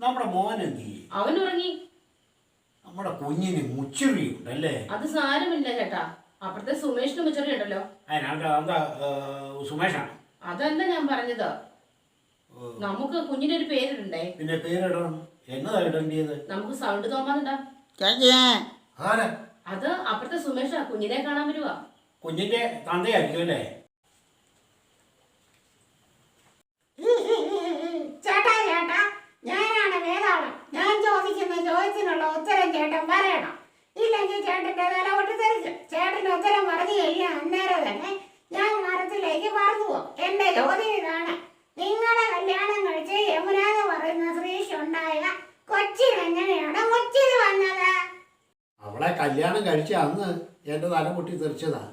നമ്മുടെ മോനെന്തി അവൻ ഉറങ്ങി. നമ്മുടെ കുഞ്ഞിന് മുച്ചറിയുണ്ടല്ലേ? അത് സാരമില്ല ചേട്ടാ, അപ്പുറത്തെ സുമേഷിന് മുച്ചറി ഉണ്ടല്ലോ. എന്താ സുമേഷാണ്? അതല്ല ഞാൻ പറഞ്ഞത്, നമുക്ക് കുഞ്ഞിന്റെ ഒരു പേരിടണ്ടേ? പിന്നെ പേരിടണം. എന്നതാ ഇടേണ്ടത്? നമുക്ക് സൗണ്ട് തോമാണ്ടാ. അത് അപ്പുറത്തെ സുമേഷാ, കുഞ്ഞിനെ കാണാൻ വരുവാ. കുഞ്ഞിന്റെ തന്തയായിരിക്കും അല്ലേ? ചേട്ടാ ചേട്ടാ, ഞാനാണ് വേതാളം. ഞാൻ ചോദിക്കുന്ന ചോദ്യത്തിനുള്ള ഉത്തരം ചേട്ടൻ പറയണം. ഇല്ലെങ്കിൽ ചേട്ടന്റെ തല പൊട്ടി തെറിക്കും. ചേട്ടന്റെ ഉത്തരം പറഞ്ഞു കഴിഞ്ഞാൽ അന്നേരം തന്നെ ഞാൻ മരത്തിലേക്ക് പറന്നു പോകും. എന്റെ ചോദ്യം ഇതാണ്: നിങ്ങളെ കല്യാണം കഴിച്ച് യമുന എന്ന് പറയുന്ന സ്ത്രീക്ക് ഉണ്ടായ കൊച്ചിനെങ്ങനെയാണ് മുച്ചിൽ വന്നത്? അവളെ കല്യാണം കഴിച്ച അന്ന് എന്റെ തല പൊട്ടി തെറിച്ചതാ.